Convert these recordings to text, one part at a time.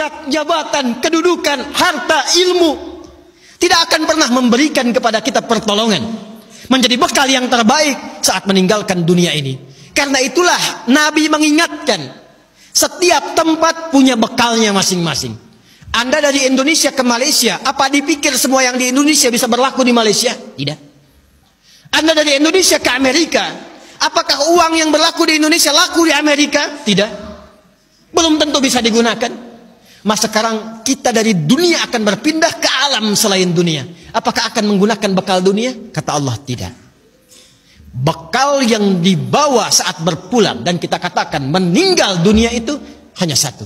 pangkat, jabatan, kedudukan, harta, ilmu, tidak akan pernah memberikan kepada kita pertolongan, menjadi bekal yang terbaik saat meninggalkan dunia ini. Karena itulah Nabi mengingatkan, setiap tempat punya bekalnya masing-masing. Anda dari Indonesia ke Malaysia, apa dipikir semua yang di Indonesia bisa berlaku di Malaysia? Tidak. Anda dari Indonesia ke Amerika, apakah uang yang berlaku di Indonesia laku di Amerika? Tidak. Belum tentu bisa digunakan. Mas sekarang kita dari dunia akan berpindah ke alam selain dunia. Apakah akan menggunakan bekal dunia? Kata Allah, tidak. Bekal yang dibawa saat berpulang dan kita katakan meninggal dunia itu hanya satu,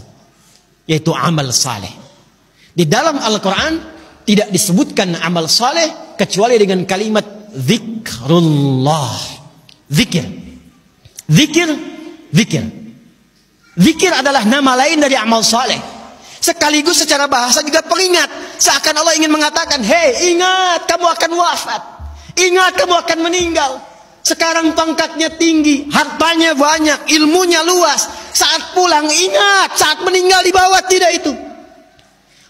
yaitu amal saleh. Di dalam Al-Quran tidak disebutkan amal saleh kecuali dengan kalimat zikrullah. Zikir. Zikir. Zikir. Zikir adalah nama lain dari amal saleh. Sekaligus secara bahasa juga pengingat. Seakan Allah ingin mengatakan, hei, ingat kamu akan wafat. Ingat kamu akan meninggal. Sekarang pangkatnya tinggi, hartanya banyak, ilmunya luas. Saat pulang ingat, saat meninggal dibawa tidak itu.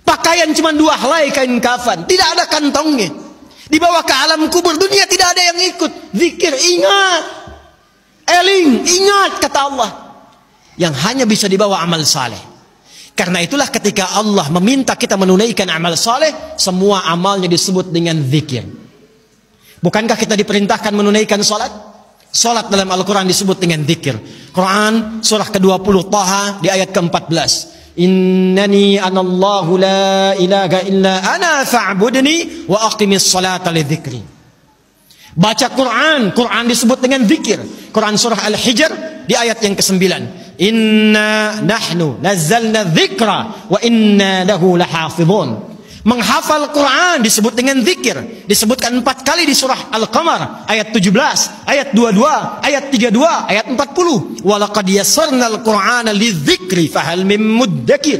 Pakaian cuma 2 helai kain kafan, tidak ada kantongnya. Dibawa ke alam kubur dunia tidak ada yang ikut. Zikir, ingat. Eling, ingat kata Allah. Yang hanya bisa dibawa amal saleh. Karena itulah ketika Allah meminta kita menunaikan amal saleh, semua amalnya disebut dengan zikir. Bukankah kita diperintahkan menunaikan salat? Salat dalam Al-Quran disebut dengan zikir. Quran surah ke-20 Taha di ayat ke-14. Innani anallahu la ilaha illa ana fa'budni wa aqimis salata li dzikri. Baca Quran, Quran disebut dengan zikir. Quran surah Al-Hijr di ayat yang ke-9. Inna nahnu nazzalna dzikra wa inna lahu lahafizun. Menghafal Quran disebut dengan zikir. Disebutkan 4 kali di surah Al-Qamar ayat 17, ayat 22, ayat 32, ayat 40. Wa laqad yassarnal Qur'ana lidzikri fahal mim muddakir.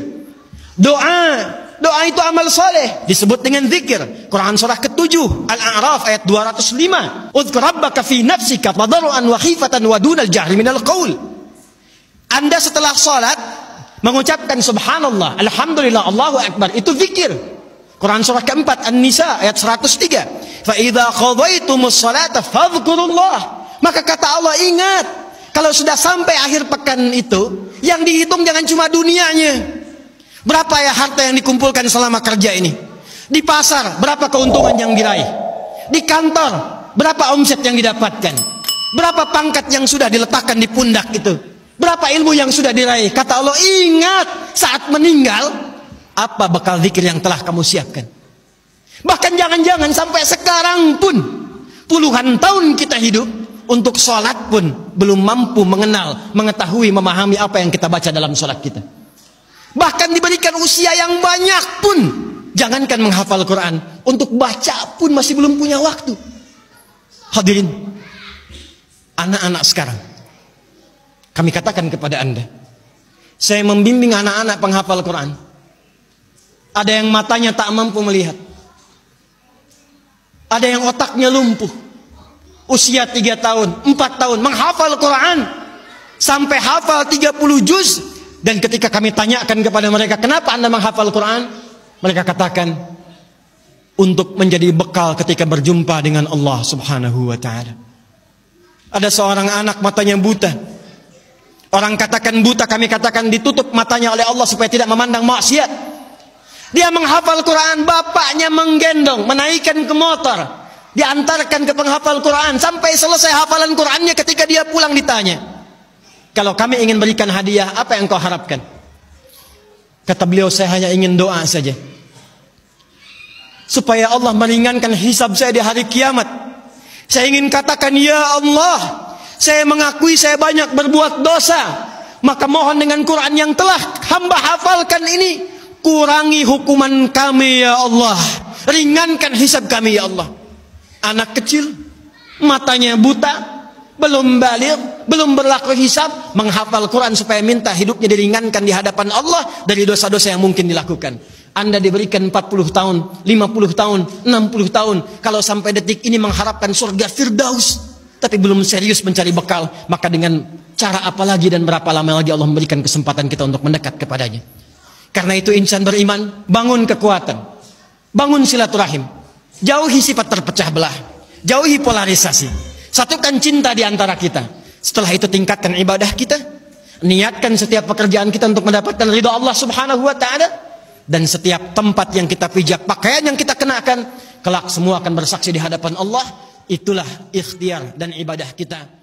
Doa itu amal saleh disebut dengan zikir. Quran surah ke-7 Al-A'raf ayat 205. Udzkur rabbaka fi nafsika tadarruan wa khifatan wa dunal jahri minal qaul. Anda setelah salat mengucapkan subhanallah, alhamdulillah, Allahu akbar, itu zikir. Quran surah ke-4 An-Nisa ayat 103. Fa idza qadaytumus salata fadhkurullah. Maka kata Allah, ingat, kalau sudah sampai akhir pekan itu, yang dihitung jangan cuma dunianya. Berapa ya harta yang dikumpulkan selama kerja ini? Di pasar berapa keuntungan yang diraih? Di kantor berapa omset yang didapatkan? Berapa pangkat yang sudah diletakkan di pundak itu? Berapa ilmu yang sudah diraih? Kata Allah, ingat saat meninggal apa bekal zikir yang telah kamu siapkan. Bahkan jangan-jangan sampai sekarang pun puluhan tahun kita hidup, untuk sholat pun belum mampu mengenal, mengetahui, memahami apa yang kita baca dalam sholat kita. Bahkan diberikan usia yang banyak pun, jangankan menghafal Quran, untuk baca pun masih belum punya waktu. Hadirin, anak-anak sekarang, kami katakan kepada Anda, saya membimbing anak-anak penghafal Quran. Ada yang matanya tak mampu melihat. Ada yang otaknya lumpuh. Usia 3 tahun, 4 tahun, menghafal Quran. Sampai hafal 30 juz. Dan ketika kami tanyakan kepada mereka, kenapa Anda menghafal Quran? Mereka katakan, untuk menjadi bekal ketika berjumpa dengan Allah subhanahu wa ta'ala. Ada seorang anak matanya buta. Orang katakan buta, kami katakan ditutup matanya oleh Allah supaya tidak memandang maksiat. Dia menghafal Quran, bapaknya menggendong, menaikkan ke motor, diantarkan ke penghafal Quran sampai selesai hafalan Qurannya. Ketika dia pulang ditanya, kalau kami ingin berikan hadiah, apa yang kau harapkan? Kata beliau, saya hanya ingin doa saja, supaya Allah meringankan hisab saya di hari kiamat. Saya ingin katakan, ya Allah, saya mengakui saya banyak berbuat dosa, maka mohon dengan Quran yang telah hamba hafalkan ini, kurangi hukuman kami ya Allah, ringankan hisab kami ya Allah. Anak kecil, matanya buta, belum baligh, belum berlaku hisab, menghafal Quran supaya minta hidupnya diringankan di hadapan Allah dari dosa-dosa yang mungkin dilakukan. Anda diberikan 40 tahun, 50 tahun, 60 tahun, kalau sampai detik ini mengharapkan surga Firdaus, tapi belum serius mencari bekal, maka dengan cara apa lagi dan berapa lama lagi Allah memberikan kesempatan kita untuk mendekat kepadanya? Karena itu insan beriman, bangun kekuatan, bangun silaturahim, jauhi sifat terpecah belah, jauhi polarisasi, satukan cinta di antara kita. Setelah itu tingkatkan ibadah kita, niatkan setiap pekerjaan kita untuk mendapatkan ridha Allah Subhanahu wa taala, dan setiap tempat yang kita pijak, pakaian yang kita kenakan, kelak semua akan bersaksi di hadapan Allah. Itulah ikhtiar dan ibadah kita